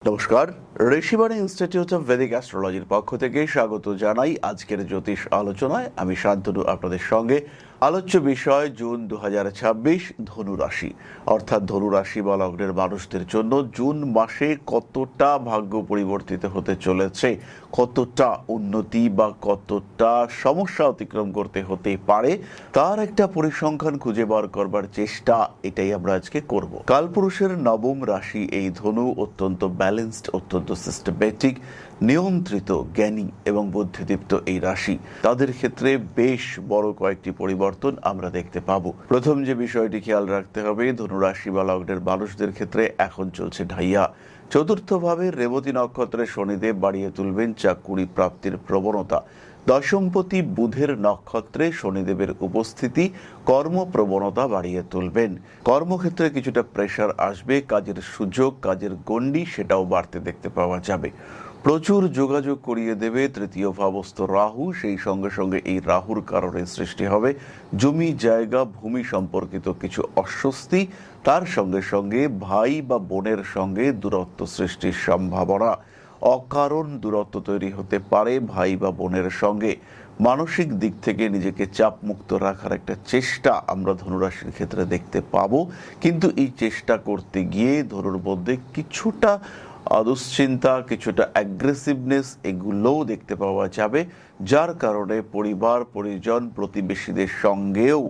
নমস্কার, Rishibani institute of Vedic অ্যাস্ট্রোলজির পক্ষ থেকে স্বাগত জানাই আজকের জ্যোতিষ আলোচনায়। আমি শান্তনু আপনাদের সঙ্গে। আলোচ্য বিষয় জুন 2026 ধনু রাশি, অর্থাৎ ধনু রাশি বা লগ্নের মানুষদের জন্য জুন মাসে কতটা ভাগ্য পরিবর্তিত হতে চলেছে, কতটা উন্নতি বা কতটা সমস্যা অতিক্রম করতে হতে পারে, তার একটা পরিসংখ্যান খুঁজে বার করবার চেষ্টা এটাই আমরা আজকে করব। কালপুরুষের নবম রাশি এই ধনু অত্যন্ত ব্যালেন্সড, অত্যন্ত সিস্টেমেটিক, নিয়ন্ত্রিত, জ্ঞানী এবং বুদ্ধিদীপ্ত এই রাশি। তাদের ক্ষেত্রে বেশ বড় কয়েকটি পরিবর্তন আমরা দেখতে পাবো। প্রথম যে বিষয়টি খেয়াল রাখতে হবে, ধনু রাশি বা লগ্নের মানুষদের ক্ষেত্রে এখন চলছে ঢাইয়া। চতুর্থভাবে রেবতী নক্ষত্রে শনিদেব বাড়িয়ে তুলবেন চাকুরি প্রাপ্তির প্রবণতা। দশমপতি বুধের নক্ষত্রে শনিদেবের উপস্থিতি কর্মপ্রবণতা বাড়িয়ে তুলবেন। কর্মক্ষেত্রে কিছুটা প্রেশার আসবে, কাজের সুযোগ, কাজের গণ্ডি সেটাও বাড়তে দেখতে পাওয়া যাবে। প্রচুর যোগাযোগ করিয়ে দেবে তৃতীয় ভাবস্থ রাহু। সেই সঙ্গে সঙ্গে এই রাহুর কারণে সৃষ্টি হবে জমি জায়গা ভূমি সম্পর্কিত কিছু অস্বস্তি। তার সঙ্গে সঙ্গে ভাই বা বোনের সঙ্গে দূরত্ব সৃষ্টির সম্ভাবনা। অকারণ দূরত্ব তৈরি হতে পারে ভাই বা বোনের সঙ্গে। মানসিক দিক থেকে নিজেকে চাপমুক্ত রাখার একটা চেষ্টা আমরা ধনুরাশির ক্ষেত্রে দেখতে পাবো, কিন্তু এই চেষ্টা করতে গিয়ে ধনুর মধ্যে কিছুটা দুশ্চিন্তা, কিছুটা অ্যাগ্রেসিভনেস এগুলোও দেখতে পাওয়া যাবে, যার কারণে পরিবার পরিজন প্রতিবেশীদের সঙ্গেও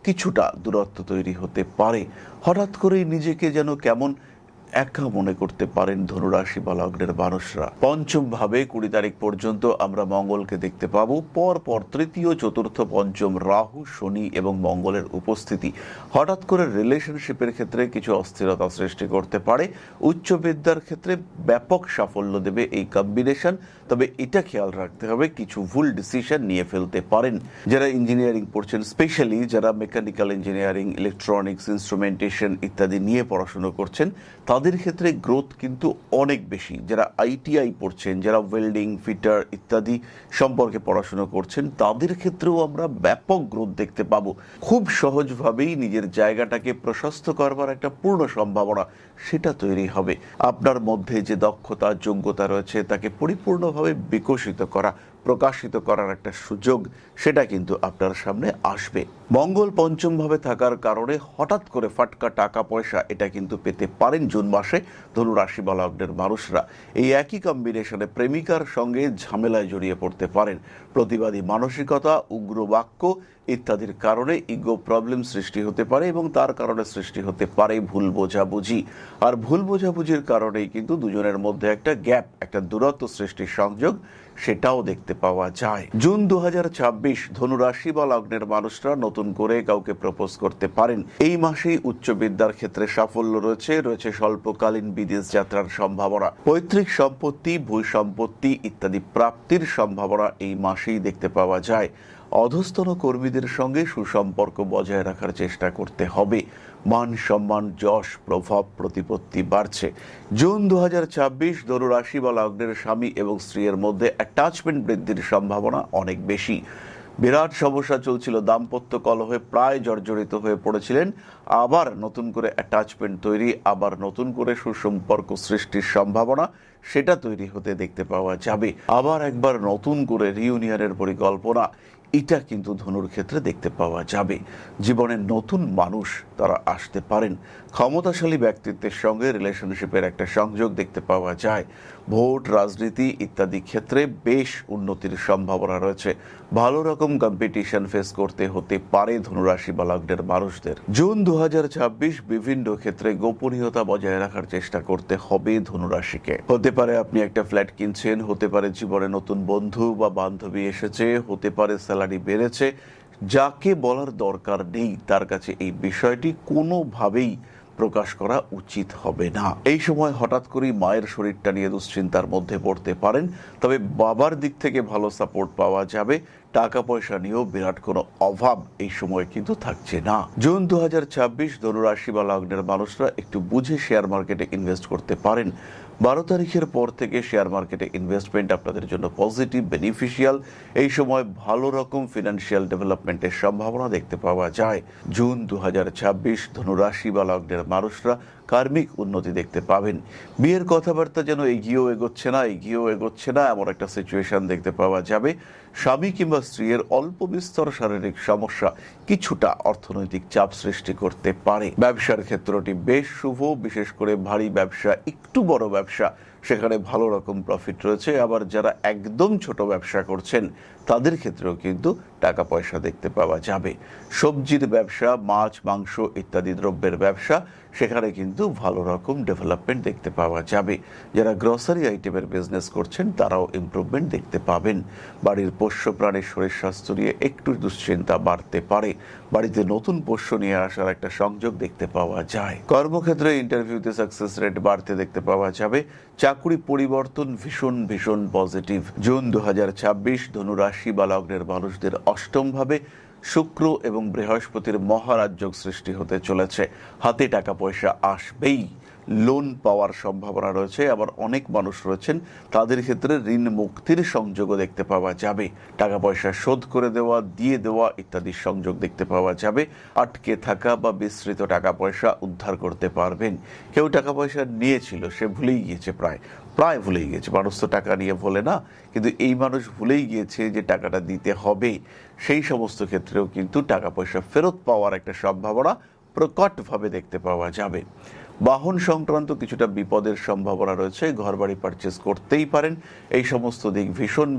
কিছুটা দূরত্ব তৈরি হতে পারে। হঠাৎ করেই নিজেকে যেন কেমন একা মনে করতে পারেন ধনুরাশি বা লগ্নের মানুষরা। পঞ্চম ভাবে 20 তারিখ পর্যন্ত আমরা মঙ্গলকে দেখতে পাবো। পর তৃতীয়, চতুর্থ, পঞ্চম রাহু, শনি এবং মঙ্গলের উপস্থিতি হঠাৎ করে রিলেশনশিপের ক্ষেত্রে কিছু অস্থিরতা সৃষ্টি করতে পারে। উচ্চ বিদ্যার ক্ষেত্রে ব্যাপক সাফল্য দেবে এই কম্বিনেশন, তবে এটা খেয়াল রাখতে হবে কিছু ভুল ডিসিশন নিয়ে ফেলতে পারেন। যারা ইঞ্জিনিয়ারিং পড়ছেন, স্পেশালি যারা মেকানিক্যাল ইঞ্জিনিয়ারিং, ইলেকট্রনিক্স, ইনস্ট্রুমেন্টেশন ইত্যাদি নিয়ে পড়াশুনো করছেন, তাদের ক্ষেত্রে গ্রোথ কিন্তু অনেক বেশি। যারা আইটিআই পড়ছেন, যারা ওয়েল্ডিং, ফিটার ইত্যাদি সম্পর্কে পড়াশোনা করছেন, তাদের ক্ষেত্রেও আমরা ব্যাপক গ্রোথ দেখতে পাবো। খুব সহজভাবেই নিজের জায়গাটাকে প্রশস্ত করবার একটা পূর্ণ সম্ভাবনা সেটা তৈরি হবে। আপনার মধ্যে যে দক্ষতা যোগ্যতা রয়েছে তাকে পরিপূর্ণভাবে বিকশিত করা, প্রকাশিত করার একটা সুযোগ সেটা কিন্তু আপনার সামনে আসবে। মঙ্গল পঞ্চম ভাবে থাকার কারণে হঠাৎ করে ফাটকা টাকা পয়সা এটা কিন্তু পেতে পারেন জুন মাসে ধনু রাশি বা লগ্নের মানুষরা। এই একই কম্বিনেশনে প্রেমিকার সঙ্গে ঝামেলায় জড়িয়ে পড়তে পারেন। প্রতিবাদী মানসিকতা, উগ্র বাক্য ইত্যাদির কারণে ইগো প্রবলেম সৃষ্টি হতে পারে এবং তার কারণে সৃষ্টি হতে পারে ভুল বোঝাবুঝি। আর ভুল বোঝাবুঝির কারণেই কিন্তু দুজনের মধ্যে একটা গ্যাপ, একটা দূরত্ব সৃষ্টির সংযোগ সেটাও দেখতে পাওয়া যায়। জুন 2026 ধনু রাশি বা লগ্নের মানুষরা নতুন করে কাউকে প্রপোজ করতে পারেন। এই মাসেই উচ্চ বিদ্যার ক্ষেত্রে সাফল্য রয়েছে স্বল্পকালীন বিদেশ যাত্রার সম্ভাবনা। পৈতৃক সম্পত্তি, ভূ সম্পত্তি ইত্যাদি প্রাপ্তির সম্ভাবনা এই মাসেই দেখতে পাওয়া যায়। অধস্তন কর্মীদের সঙ্গে সুসম্পর্ক বজায় রাখার চেষ্টা করতে হবে। মান সম্মান, যশ, প্রভাব, প্রতিপত্তি বাড়ছে। জুন 2026 ধনু রাশি বা লগ্নের স্বামী এবং স্ত্রীর মধ্যে অ্যাটাচমেন্ট বৃদ্ধির সম্ভাবনা অনেক বেশি। বিরাট সমস্যা চলছিল, দাম্পত্য কলহে প্রায় জর্জরিত হয়ে পড়েছিলেন। আবার নতুন করে অ্যাটাচমেন্ট তৈরি, আবার নতুন করে সুসম্পর্ক সৃষ্টির সম্ভাবনা সেটা তৈরি হতে দেখতে পাওয়া যাবে। আবার একবার নতুন করে রিউনিয়নের পরিকল্পনা এটা কিন্তু ধনুর ক্ষেত্রে দেখতে পাওয়া যাবে। জীবনের নতুন মানুষ তারা আসতে পারেন। ক্ষমতাশালী ব্যক্তিত্বের সঙ্গে রিলেশনশিপের একটা সংযোগ দেখতে পাওয়া যায়। ভোট, রাজনীতি ইত্যাদি ক্ষেত্রে বেশ উন্নতির সম্ভাবনা রয়েছে। ভালো রকম কম্পিটিশন ফেস করতে হতে পারে ধনুরাশি বা লগ্নের মানুষদের। জুন 2026 বিভিন্ন ক্ষেত্রে গোপনীয়তা বজায় রাখার চেষ্টা করতে হবে ধনুরাশিকে। হতে পারে আপনি একটা ফ্ল্যাট কিনছেন, হতে পারে জীবনে নতুন বন্ধু বা বান্ধবী এসেছে, হতে পারে স্যালারি বেড়েছে। যাকে বলার দরকার নেই তার কাছে এই বিষয়টি কোনোভাবেই প্রকাশ করা উচিত হবে না। এই সময় হঠাৎ করেই মায়ের শরীরটা নিয়ে দুশ্চিন্তার মধ্যে পড়তে পারেন, তবে বাবার দিক থেকে ভালো সাপোর্ট পাওয়া যাবে। টাকা পয়সা নিয়েও বিরাট কোনো অভাব এই সময় কিন্তু থাকছে না। জুন 2026 ধনুরাশি বা লগ্নের মানুষরা একটু বুঝে শেয়ার মার্কেটে ইনভেস্ট করতে পারেন। 12 তারিখের পর থেকে শেয়ার মার্কেটে ইনভেস্টমেন্ট আপনাদের জন্য পজিটিভ, বেনিফিশিয়াল। এই সময় ভালো রকম ফিনান্সিয়াল ডেভেলপমেন্টের সম্ভাবনা দেখতে পাওয়া যায়। জুন 2026 ধনুরাশি বা লগ্নের মানুষরা কার্মিক উন্নতি দেখতে পাবেন। বিয়ের কথাবার্তা যেন এগিয়েও এগোচ্ছে না এমন একটা সিচুয়েশন দেখতে পাওয়া যাবে। স্বামী কিংবা স্ত্রীর অল্প বিস্তর শারীরিক সমস্যা কিছুটা অর্থনৈতিক চাপ সৃষ্টি করতে পারে। ব্যবসার ক্ষেত্রটি বেশ শুভ, বিশেষ করে ভারী ব্যবসা, একটু বড় ব্যবসা, সেখানে ভালো রকম প্রফিট রয়েছে। আবার যারা একদম ছোট ব্যবসা করছেন তাদের ক্ষেত্রেও কিন্তু টাকা পয়সা দেখতে পাওয়া যাবে। সবজির ব্যবসা, মাছ মাংস ইত্যাদি দ্রব্যের ব্যবসা, সেখানে কিন্তু ভালো রকম ডেভেলপমেন্ট দেখতে পাওয়া যাবে। যারা গ্রসারি আইটেমের বিজনেস করছেন তারাও ইমপ্রুভমেন্ট দেখতে পাবেন। বাড়ির পোষ্য প্রাণীর শরীর স্বাস্থ্য নিয়ে একটু দুশ্চিন্তা বাড়তে পারে। বাড়িতে নতুন পোষ্য নিয়ে আসার একটা সংযোগ দেখতে পাওয়া যায়। কর্মক্ষেত্রে ইন্টারভিউতে সাকসেস রেট বাড়তে দেখতে পাওয়া যাবে। চাকুরি পরিবর্তন ভীষণ পজিটিভ। জুন 2026 ধনু রাশি বা লগ্নের মানুষদের অষ্টম ভাবে শুক্র এবং বৃহস্পতির মহারাজযোগ সৃষ্টি হতে চলেছে। হাতে টাকা পয়সা আসবেই, লোন পাওয়ার সম্ভাবনা রয়েছে। আবার অনেক মানুষ রয়েছেন তাদের ক্ষেত্রে ঋণ মুক্তির সংযোগও দেখতে পাওয়া যাবে। টাকা পয়সা শোধ করে দেওয়া, দিয়ে দেওয়া ইত্যাদি সংযোগ দেখতে পাওয়া যাবে। আটকে থাকা বা বিস্তৃত টাকা পয়সা উদ্ধার করতে পারবেন। কেউ টাকা পয়সা নিয়েছিল, সে ভুলেই গিয়েছে, প্রায় ভুলেই গিয়েছে। মানুষ তো টাকা নিয়ে ভোলে না, কিন্তু এই মানুষ ভুলেই গিয়েছে যে টাকাটা দিতে হবে। সেই সমস্ত ক্ষেত্রেও কিন্তু টাকা পয়সা ফেরত পাওয়ার একটা সম্ভাবনা প্রকটভাবে দেখতে পাওয়া যাবে। বাহন সংক্রান্ত কিছুটা বিপদের সম্ভাবনা রয়েছে। ঘরবাড়ি পারচেস করতেই পারেন। এই সমস্ত দিক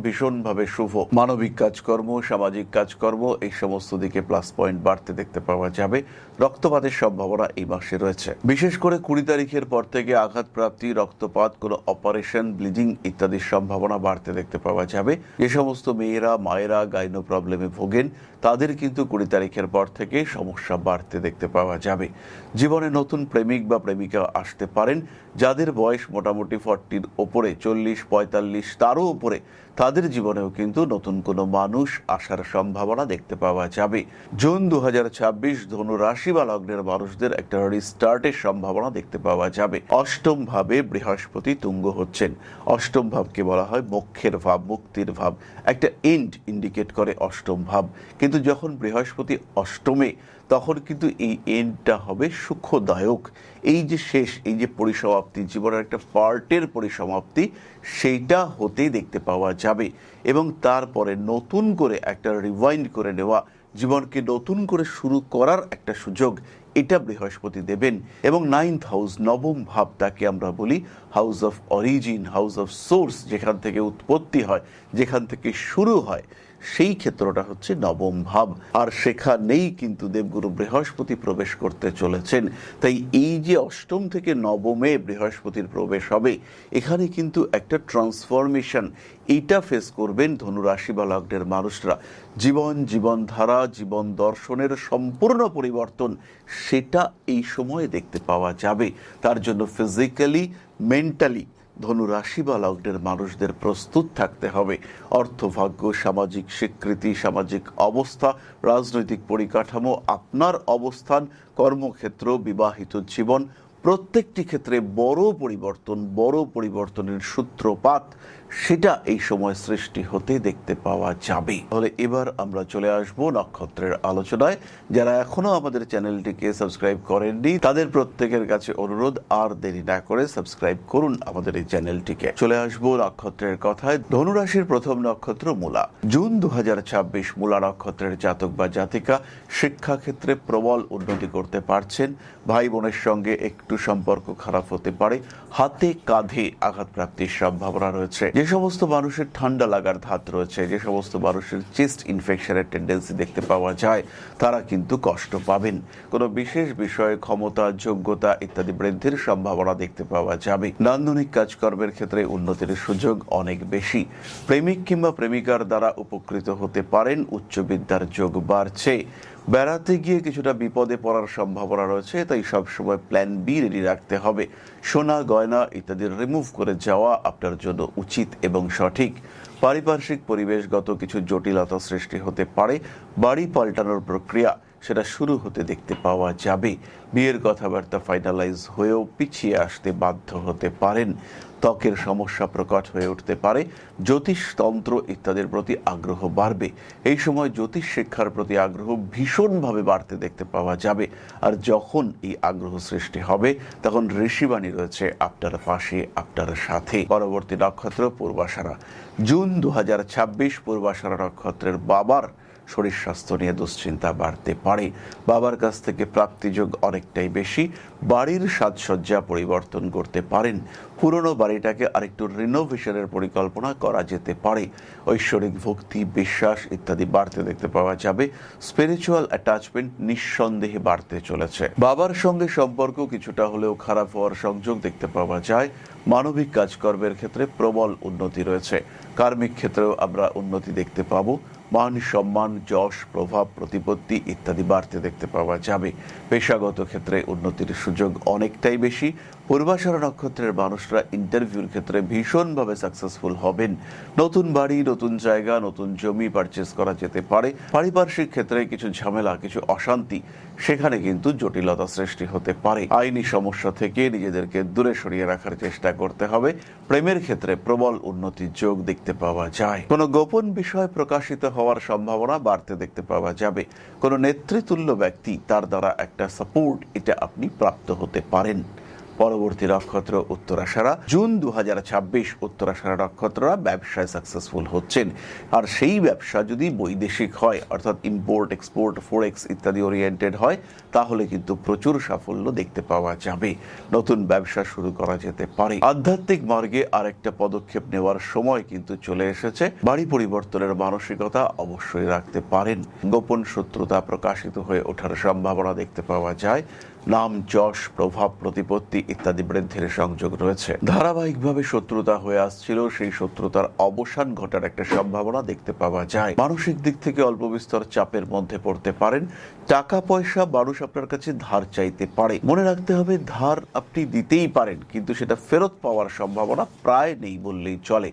ভীষণভাবে শুভ। মানবিক কাজকর্ম, সামাজিক কাজকর্ম, এই সমস্ত দিকে প্লাস পয়েন্ট বাড়তে দেখতে পাওয়া যাবে। রক্তপাতের সম্ভাবনা এই মাসে রয়েছে। বিশেষ করে 20 তারিখের পর থেকে আঘাতপ্রাপ্তি, রক্তপাত, কোনো অপারেশন, ব্লিডিং ইত্যাদির সম্ভাবনা বাড়তে দেখতে পাওয়া যাবে। যে সমস্ত মেয়েরা, মায়েরা গাইনো প্রবলেমে ভোগেন তাদের কিন্তু 20 তারিখের পর থেকে সমস্যা বাড়তে দেখতে পাওয়া যাবে। জীবনে নতুন প্রেমিক বা প্রেমিকা আসতে পারেন। যাদের বয়স মোটামুটি 40-র ওপরে, 40-45 তারও উপরে, তাদের জীবনেও কিন্তু নতুন কোনো মানুষ আসার সম্ভাবনা দেখতে পাওয়া যাবে। জুন 2026 ধনু রাশি বা লগ্নের মানুষদের একটা রিস্টার্টের সম্ভাবনা দেখতে পাওয়া যাবে। অষ্টম ভাবে বৃহস্পতি তুঙ্গ হচ্ছেন। অষ্টম ভাবকে বলা হয় মোক্ষের ভাব, মুক্তির ভাব। একটা এন্ড ইন্ডিকেট করে অষ্টম ভাব। কিন্তু যখন বৃহস্পতি অষ্টমে, তখন কিন্তু এই এন্ডটা হবে সুখদায়ক। এই যে শেষ, এই যে পরিসমাপ্তি, জীবনের একটা পার্টের পরিসমাপ্তি, সেইটা হতেই দেখতে পাওয়া যাবে। এবং তারপরে নতুন করে একটা রিভাইন্ড করে নেওয়া, জীবনকে নতুন করে শুরু করার একটা সুযোগ, এটা বৃহস্পতি দেবেন। এবং 9th হাউস, নবম ভাব, তাকে আমরা বলি house of origin, house of swords, যেখান থেকে উৎপত্তি হয়, যেখান থেকে শুরু হয়, সেই ক্ষেত্রটা হচ্ছে নবম ভাব। আর সেখানেই কিন্তু দেবগুরু বৃহস্পতি প্রবেশ করতে চলেছেন। তাই এই যে অষ্টম থেকে নবমে বৃহস্পতির প্রবেশ হবে, এখানে কিন্তু একটা ট্রান্সফরমেশন, এইটা ফেস করবেন ধনুরাশি বা লগ্নের মানুষরা। জীবনধারা, জীবন দর্শনের সম্পূর্ণ পরিবর্তন, সেটা এই সময়ে দেখতে পাওয়া যাবে। তার জন্য ফিজিক্যালি, মেন্টালি ধনুরাশি বা লগ্নের মানুষদের প্রস্তুত থাকতে হবে। অর্থভাগ্য, সামাজিক স্বীকৃতি, সামাজিক অবস্থা, রাজনৈতিক পরিকাঠামো, আপনার অবস্থান, কর্মক্ষেত্র, বিবাহিত জীবন, প্রত্যেকটি ক্ষেত্রে বড় পরিবর্তনের সূত্রপাত, সেটা এই সময় সৃষ্টি হতে দেখতে পাওয়া যাবে। তাহলে এবার আমরা চলে আসব নক্ষত্রের আলোচনায়। যারা এখনো আমাদের চ্যানেলটিকে সাবস্ক্রাইব করেননি, তাদের প্রত্যেকের কাছে অনুরোধ, আর দেরি না করে সাবস্ক্রাইব করুন আমাদের এই চ্যানেলটিকে। চলে আসব নক্ষত্রের কথায়। ধনুরাশির প্রথম নক্ষত্র মূলা। জুন 2026 মূলা নক্ষত্রের জাতক বা জাতিকা শিক্ষাক্ষেত্রে প্রবল উন্নতি করতে পারছেন। ভাই বোনের সঙ্গে একটু সম্পর্ক খারাপ হতে পারে। হাতে কাঁধে আঘাতপ্রাপ্তির সম্ভাবনা রয়েছে। যে সমস্ত মানুষের ঠান্ডা লাগার ধাত রয়েছে, যে সমস্ত মানুষের চেস্ট ইনফেকশনের টেন্ডেন্সি দেখতে পাওয়া যায়, তারা কিন্তু কষ্ট পাবেন। কোনো বিশেষ বিষয়ে ক্ষমতা, যোগ্যতা ইত্যাদি বৃদ্ধির সম্ভাবনা দেখতে পাওয়া যাবে। নান্দনিক কাজকর্মের ক্ষেত্রে উন্নতির সুযোগ অনেক বেশি। প্রেমিক কিংবা প্রেমিকার দ্বারা উপকৃত হতে পারেন। উচ্চ বিদ্যার যোগ বাড়ছে। বেড়াতে গিয়ে কিছুটা বিপদে পড়ার সম্ভাবনা রয়েছে, তাই সবসময় প্ল্যান বি রেডি রাখতে হবে। সোনা, গয়না ইত্যাদি রিমুভ করে যাওয়া আপনার জন্য উচিত এবং সঠিক। পারিপার্শ্বিক পরিবেশগত কিছু জটিলতা সৃষ্টি হতে পারে। বাড়ি পাল্টানোর প্রক্রিয়া সেটা শুরু হতে দেখতে পাওয়া যাবে। বিয়ের কথাবার্তা ফাইনালাইজ হয়েও পিছিয়ে আসতে বাধ্য হতে পারেন। ত্বকের সমস্যা প্রকট হয়ে উঠতে পারে। জ্যোতিষতন্ত্র ইত্যাদির প্রতি আগ্রহ বাড়বে। এই সময় জ্যোতিষ শিক্ষার প্রতি আগ্রহ ভীষণভাবে বাড়তে দেখতে পাওয়া যাবে। আর যখন এই আগ্রহ সৃষ্টি হবে তখন ঋষিবাণী রয়েছে আপনার পাশে, আপনার সাথে। পরবর্তী নক্ষত্র পূর্বাষাঢ়া। জুন 2026 পূর্বাষাঢ়া নক্ষত্রের বাবার শরীর স্বাস্থ্য নিয়ে দুশ্চিন্তা বাড়তে পারে। বাবার কাছ থেকে প্রাপ্তিযোগ অনেকটাই বেশি। বাড়ির সাজসজ্জা পরিবর্তন করতে পারেন। পুরনো বাড়িটাকে আরেকটু রিনোভেশনের পরিকল্পনা করা যেতে পারে। ঐশ্বরিক ভক্তি, বিশ্বাস ইত্যাদি বাড়তে দেখতে পাওয়া যাবে। স্পিরিচুয়াল অ্যাটাচমেন্ট নিঃসন্দেহে বাড়তে চলেছে। বাবার সঙ্গে সম্পর্ক কিছুটা হলেও খারাপ হওয়ার সংযোগ দেখতে পাওয়া যায়। মানবিক কাজকর্মের ক্ষেত্রে প্রবল উন্নতি রয়েছে। কার্মিক ক্ষেত্রেও আমরা উন্নতি দেখতে পাবো। মান সম্মান, যশ, প্রভাব, প্রতিপত্তি ইত্যাদি বাড়তে দেখতে পাওয়া যাবে। পেশাগত ক্ষেত্রে উন্নতির সুযোগ অনেকটাই বেশি। পূর্বাষাঢ়া নক্ষত্রের মানুষরা ইন্টারভিউর ক্ষেত্রে ভীষণভাবে সাকসেসফুল হবেন। নতুন বাড়ি, নতুন জায়গা, নতুন জমি পারচেস করা যেতে পারে। পারিপার্শ্বিক ক্ষেত্রে কিছু ঝামেলা, কিছু অশান্তি, সেখানে কিন্তু জটিলতা সৃষ্টি হতে পারে। আইনি সমস্যা থেকে নিজেদেরকে দূরে সরিয়ে রাখার চেষ্টা করতে হবে। প্রেমের ক্ষেত্রে প্রবল উন্নতির যোগ দেখতে পাওয়া যায়। কোনো গোপন বিষয় প্রকাশিত হওয়ার সম্ভাবনা বাড়তে দেখতে পাওয়া যাবে। কোনো নেতৃতুল্য ব্যক্তি, তার দ্বারা একটা সাপোর্ট, এটা আপনি প্রাপ্ত হতে পারেন। পরবর্তী নক্ষত্র উত্তরাষাঢ়া। জুন 2026 উত্তরাষাঢ়া নক্ষত্ররা ব্যবসায় সাকসেসফুল হচ্ছেন। আর সেই ব্যবসা যদি বৈদেশিক হয়, অর্থাৎ ইম্পোর্ট এক্সপোর্ট, ফরেক্স ইত্যাদি ওরিয়েন্টেড হয়, তাহলে কিন্তু প্রচুর সাফল্য দেখতে পাওয়া যাবে। নতুন ব্যবসা শুরু করা যেতে পারে। আধ্যাত্মিক মার্গে আরেকটা পদক্ষেপ নেওয়ার সময় কিন্তু চলে এসেছে। বাড়ি পরিবর্তনের মানসিকতা অবশ্যই রাখতে পারেন। গোপন শত্রুতা প্রকাশিত হয়ে ওঠার সম্ভাবনা দেখতে পাওয়া যায়। নাম, যশ, প্রভাব, প্রতিপত্তি ইত্যাদি বৃদ্ধির সংযোগ রয়েছে। ধারাবাহিকভাবে শত্রুতা হয়ে আসছিল, সেই শত্রুতার অবসান ঘটার একটা সম্ভাবনা দেখতে পাওয়া যায়। মানসিক দিক থেকে অল্প বিস্তর চাপের মধ্যে পড়তে পারেন। টাকা পয়সা মানুষ আপনার কাছে ধার চাইতে পারে। মনে রাখতে হবে, ধার আপনি দিতেই পারেন, কিন্তু সেটা ফেরত পাওয়ার সম্ভাবনা প্রায় নেই বললেই চলে।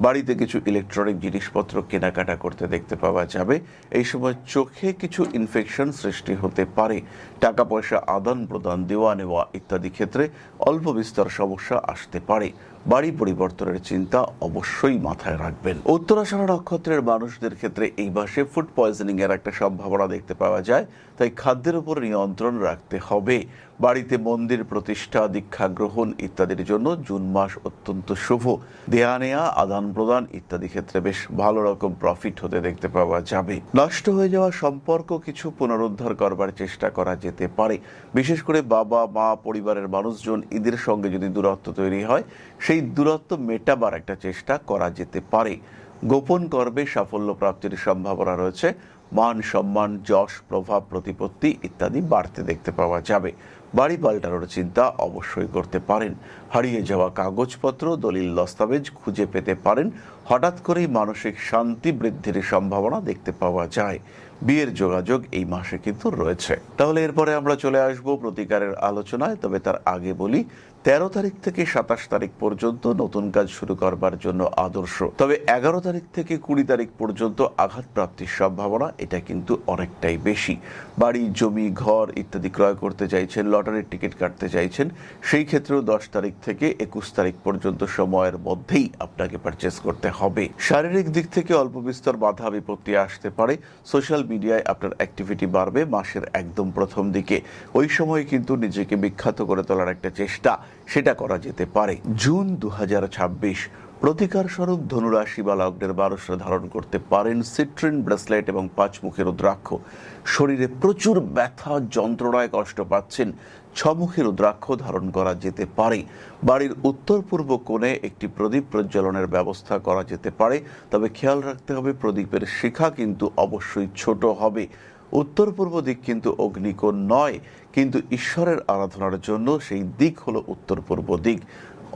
বাড়িতে কিছু ইলেকট্রনিক জিনিসপত্র কেনাকাটা করতে দেখতে পাওয়া যাবে। এই সময় চোখে কিছু ইনফেকশন সৃষ্টি হতে পারে। টাকা পয়সা আদান প্রদান, দেওয়া নেওয়া ইত্যাদি ক্ষেত্রে অল্প বিস্তর সমস্যা আসতে পারে। বাড়ি পরিবর্তনের চিন্তা অবশ্যই মাথায় রাখবেন। উত্তরাষাঢ়া নক্ষত্রের মানুষদের ক্ষেত্রে এই মাসে ফুড পয়জনিং এর একটা সম্ভাবনা দেখতে পাওয়া যায়, তাই খাদ্যের উপর নিয়ন্ত্রণ রাখতে হবে। বাড়িতে মন্দির প্রতিষ্ঠা, দীক্ষা গ্রহণ ইত্যাদির জন্য জুন মাস অত্যন্ত শুভ। দেয়া নেয়া, আদান প্রদান ইত্যাদি ক্ষেত্রে বেশ ভালো রকম প্রফিট হতে দেখতে পাওয়া যাবে। নষ্ট হয়ে যাওয়া সম্পর্ক কিছু পুনরুদ্ধার করবার চেষ্টা করা যেতে পারে। বিশেষ করে বাবা মা, পরিবারের মানুষজন, এদের সঙ্গে যদি দূরত্ব তৈরি হয়, সেই দূরত্ব মেটাবার একটা চেষ্টা করা যেতে পারে। গোপন কর্মে সাফল্য প্রাপ্তির সম্ভাবনা রয়েছে। মান সম্মান, যশ, প্রভাব, প্রতিপত্তি ইত্যাদি বাড়তে দেখতে পাওয়া যাবে। বাড়ি পাল্টানোর চিন্তা অবশ্যই করতে পারেন। হারিয়ে যাওয়া কাগজপত্র, দলিল দস্তাবেজ খুঁজে পেতে পারেন। হঠাৎ করেই মানসিক শান্তি বৃদ্ধির সম্ভাবনা দেখতে পাওয়া যায়। বিয়ের যোগাযোগ এই মাসে কিন্তু রয়েছে। তাহলে এরপরে আমরা চলে আসব প্রতিকারের আলোচনায়। তবে তার আগে বলি, 13 তারিখ থেকে 27 তারিখ পর্যন্ত নতুন কাজ শুরু করবার জন্য আদর্শ। তবে 11 তারিখ থেকে 20 তারিখ পর্যন্ত আঘাত প্রাপ্তির সম্ভাবনা এটা কিন্তু অনেকটাই বেশি। বাড়ি, জমি, ঘর ইত্যাদি ক্রয় করতে চাইছেন, লটারির টিকিট কাটতে চাইছেন, সেই ক্ষেত্রেও 10 তারিখ থেকে 21 তারিখ পর্যন্ত সময়ের মধ্যেই আপনাকে পারচেস করতে হবে। শারীরিক দিক থেকে অল্প বিস্তর বাধা বিপত্তি আসতে পারে। সোশ্যাল মিডিয়ায় আপনার অ্যাক্টিভিটি বাড়বে মাসের একদম প্রথম দিকে। ওই সময় কিন্তু নিজেকে বিখ্যাত করে তোলার একটা চেষ্টা, সেটা করা যেতে পারে। জুন 2026 প্রতিকার স্বরূপ ধনুরাশি বা লগ্নের মানুষরা ধারণ করতে পারেন সিট্রিন ব্রেসলেট এবং 5 মুখের রুদ্রাক্ষ। শরীরে প্রচুর ব্যথা, যন্ত্রণায় কষ্ট পাচ্ছেন, 6 মুখের রুদ্রাক্ষ ধারণ করা যেতে পারে। বাড়ির উত্তর পূর্ব কোণে একটি প্রদীপ প্রজ্বলনের ব্যবস্থা করা যেতে পারে। তবে খেয়াল রাখতে হবে, প্রদীপের শিখা কিন্তু অবশ্যই ছোট হবে। উত্তর পূর্ব দিক কিন্তু অগ্নিকোণ নয়, কিন্তু ঈশ্বরের আরাধনার জন্য সেই দিক হলো উত্তর পূর্ব দিক।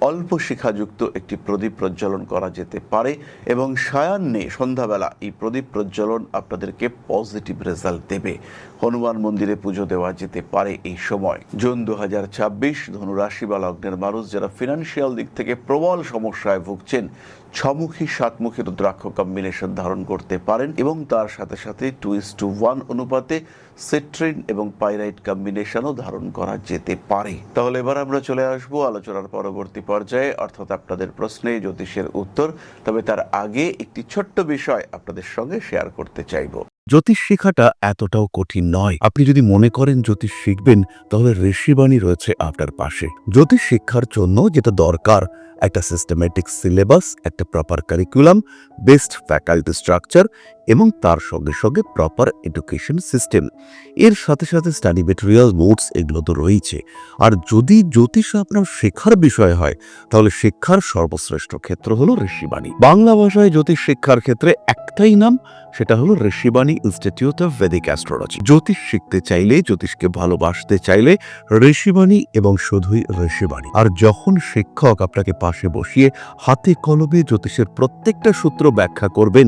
অল্প শিখাযুক্ত একটি প্রদীপ প্রজ্বলন করা যেতে পারে এবং সায়াহ্নে সন্ধ্যাবেলা এই প্রদীপ প্রজ্বলন আপনাদেরকে পজিটিভ রেজাল্ট দেবে। হনুমান মন্দিরে পুজো দেওয়া যেতে পারে এই সময়। জুন 2026 ধনুরাশি বা লগ্নের মানুষ যারা ফিনান্সিয়াল দিক থেকে প্রবল সমস্যায় ভুগছেন, 6মুখী 7মুখী রুদ্রাক্ষ কম্বিনেশন ধারণ করতে পারেন এবং তার সাথে সাথে 2:1 অনুপাতে সিট্রিন এবং পাইরাইট কম্বিনেশনও ধারণ করা যেতে পারে। তাহলে এবার আমরা চলে আসব আলোচনার পরবর্তী পর্যায়ে, অর্থাৎ আপনাদের প্রশ্নে জ্যোতিষের উত্তর। তবে তার আগে একটি ছোট্ট বিষয় আপনাদের সঙ্গে শেয়ার করতে চাইব। জ্যোতিষ শেখাটা এতটাও কঠিন নয়। আপনি যদি মনে করেন জ্যোতিষ শিখবেন, তাহলে ঋষিবাণী রয়েছে আপনার পাশে। জ্যোতিষ শিক্ষার জন্য যেটা দরকার, একটা সিস্টেমেটিক সিলেবাস, একটা proper curriculum, best faculty structure এবং তার সঙ্গে সঙ্গে প্রপার এডুকেশন সিস্টেম। এর সাথে সাথে স্টাডি মেটেরিয়াল, নোটস এগুলো তো রয়েছে। আর যদি জ্যোতিষ আপনার শেখার বিষয় হয়, তাহলে শিক্ষার সর্বশ্রেষ্ঠ ক্ষেত্র হলো ঋষিবাণী। বাংলা ভাষায় জ্যোতিষ শিক্ষার ক্ষেত্রে একটাই নাম, সেটা হলো Rishibani institute of Vedic astrology. জ্যোতিষ শিখতে চাইলে, জ্যোতিষকে ভালোবাসতে চাইলে ঋষিবাণী এবং শুধুই ঋষিবাণী। আর যখন শিক্ষক আপনাকে পাশে বসিয়ে হাতে কলমে জ্যোতিষের প্রত্যেকটা সূত্র ব্যাখ্যা করবেন,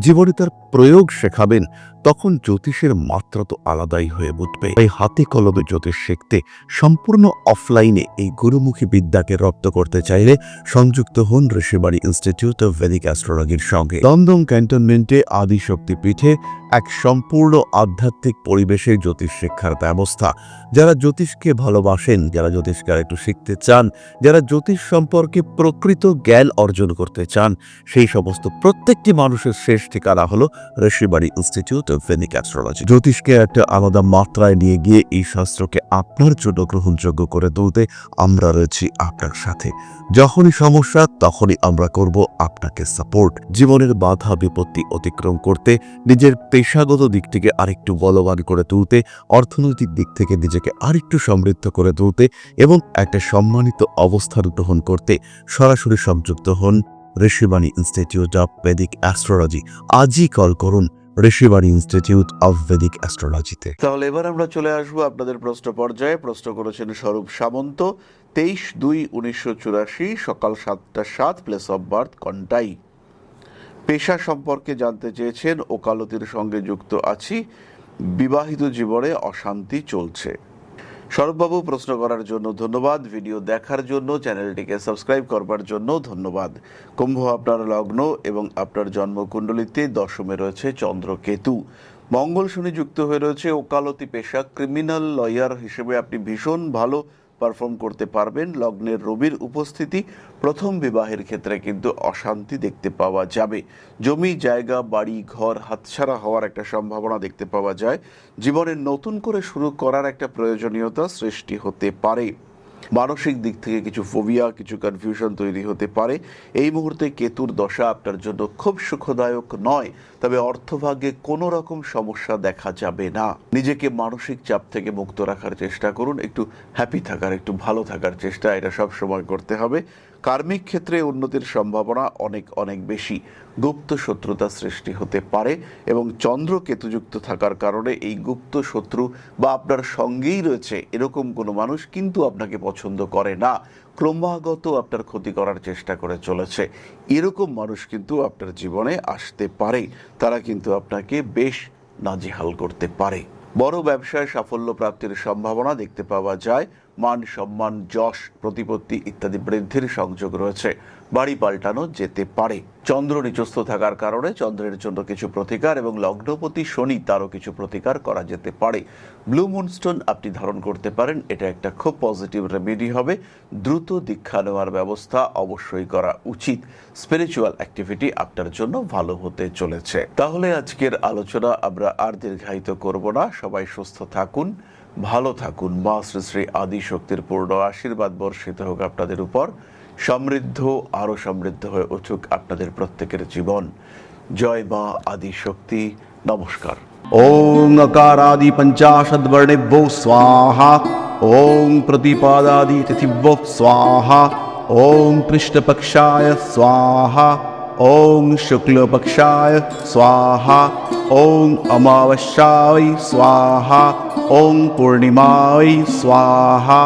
জীবনে তার প্রয়োগ শেখাবেন, তখন জ্যোতিষের মাত্রা তো আলাদাই হয়ে উঠবে। এই হাতে কলমে জ্যোতিষ শিখতে সম্পূর্ণ অফলাইনে এই গুরুমুখী বিদ্যাকে রপ্ত করতে চাইলে সংযুক্ত হন ঋষিবাণী ইনস্টিটিউট অফ ভেদিক অ্যাস্ট্রোলজির সঙ্গে। দমদম ক্যান্টনমেন্টে আদিশক্তি পীঠে এক সম্পূর্ণ আধ্যাত্মিক পরিবেশে জ্যোতিষ শিক্ষার ব্যবস্থা। যারা জ্যোতিষকে ভালোবাসেন, যারা জ্যোতিষকে একটু শিখতে চান, যারা জ্যোতিষ সম্পর্কে প্রকৃত জ্ঞান অর্জন করতে চান, সেই সমস্ত প্রত্যেকটি মানুষের শেষ ঠিকানা হলো Rishibani institute of Vedic astrology. জ্যোতিষকে একটা আলাদা মাত্রায় নিয়ে গিয়ে এই শাস্ত্রকে আপনার জন্য গ্রহণযোগ্য করে তুলতে আমরা রয়েছি আপনার সাথে। যখনই সমস্যা, তখনই আমরা করব আপনাকে সাপোর্ট। জীবনের বাধা বিপত্তি অতিক্রম করতে, নিজের পেশাগত দিক থেকে আরেকটু বলবান করে তুলতে, অর্থনৈতিক দিক থেকে নিজেকে আরেকটু সমৃদ্ধ করে তুলতে এবং একটা সম্মানিত অবস্থান গ্রহণ করতে সরাসরি সংযুক্ত হন Rishibani institute of Vedic astrology. আজই কল করুন ঋষিবাণী ইনস্টিটিউট অফ ভেদিক অ্যাস্ট্রোলজিতে। তাহলে এবার আমরা চলে আসবো আপনাদের প্রশ্ন পর্যায়ে। প্রশ্ন করেছেন স্বরূপ সামন্ত, 23/2/1984, সকাল 7টা 7, প্লেস অফ বার্থ কন্টাই। পেশা সম্পর্কে জানতে চেয়েছেন। ওকালতির সঙ্গে যুক্ত আছি, বিবাহিত জীবনে অশান্তি চলছে। স্বরূপবাবু, প্রশ্ন করার জন্য ধন্যবাদ, ভিডিও দেখার জন্য, চ্যানেলটিকে সাবস্ক্রাইব করবার জন্য ধন্যবাদ। কুম্ভ আপনার লগ্ন এবং আপনার জন্মকুণ্ডলিতে 10মে রয়েছে চন্দ্রকেতু। মঙ্গল শনি যুক্ত হয়ে রয়েছে। ওকালতি পেশা, ক্রিমিনাল লয়ার হিসেবে আপনি ভীষণ ভালো পারফর্ম করতে পারবেন। লগ্নের রবির উপস্থিতি, প্রথম বিবাহের ক্ষেত্রে কিন্তু অশান্তি দেখতে পাওয়া যাবে। জমি জায়গা বাড়ি ঘর হাতছাড়া হওয়ার একটা সম্ভাবনা দেখতে পাওয়া যায়। জীবনে নতুন করে শুরু করার একটা প্রয়োজনীয়তা সৃষ্টি হতে পারে। মানসিক দিক থেকে কিছু ফোবিয়া, কিছু কনফিউশন তৈরি হতে পারে। এই মুহূর্তে কেতুর দশা আপনার জন্য খুব সুখদায়ক নয়, তবে অর্থভাগ্যে কোনো রকম সমস্যা দেখা যাবে না। নিজেকে মানসিক চাপ থেকে মুক্ত রাখার চেষ্টা করুন, একটু হ্যাপি থাকার, একটু ভালো থাকার চেষ্টা এটা সব সময় করতে হবে। কার্মিক ক্ষেত্রে উন্নতির সম্ভাবনা অনেক অনেক বেশি। গুপ্ত শত্রুতা সৃষ্টি হতে পারে এবং চন্দ্র কেতুযুক্ত থাকার কারণে এই গুপ্ত শত্রু বা আপনার সঙ্গেই রয়েছে এরকম কোনো মানুষ কিন্তু আপনাকে পছন্দ করে না, ক্রমাগত আপনার ক্ষতি করার চেষ্টা করে চলেছে। এরকম মানুষ কিন্তু আপনার জীবনে আসতে পারে, তারা কিন্তু আপনাকে বেশ নাজেহাল করতে পারে। বড় ব্যবসায় সাফল্য প্রাপ্তির সম্ভাবনা দেখতে পাওয়া যায়। মান সম্মান যশ প্রতিপত্তি ইত্যাদি বৃদ্ধির সংযোগ রয়েছে। বাড়ি পাল্টানো যেতে পারে। চন্দ্র নিচস্থ থাকার কারণে চন্দ্রের জন্য কিছু প্রতিকার এবং লগ্নপতি শনি তারও কিছু প্রতিকার করা যেতে পারে। ব্লু মুনস্টোন আপনি ধারণ করতে পারেন, এটা একটা খুব পজিটিভ রেমেডি হবে। দ্রুত দীক্ষা নেওয়ার ব্যবস্থা অবশ্যই করা উচিত। স্পিরিচুয়াল অ্যাক্টিভিটি আপনার জন্য ভালো হতে চলেছে। তাহলে আজকের আলোচনা আমরা আর দীর্ঘায়িত করব না। সবাই সুস্থ থাকুন, ভালো থাকুন। মা শ্রী শ্রী আদিশক্তির পূর্ণ আশীর্বাদ বর্ষিত হোক আপনাদের উপর। সমৃদ্ধ, আরো সমৃদ্ধ হয়ে উঠুক আপনাদের প্রত্যেকের জীবন। জয় মা আদিশক্তি। নমস্কার। ओम नकारादि पंचाशद्वर्णेभ्यो स्वाहा। ओम प्रतिपादादि तिथिभ्यो स्वाहा। ओम कृष्णपक्षाय स्वाहा। ओम शुक्लपक्षाय स्वाहा। ओम अमावस्याय स्वाहा। ओम पूर्णिमाय स्वाहा।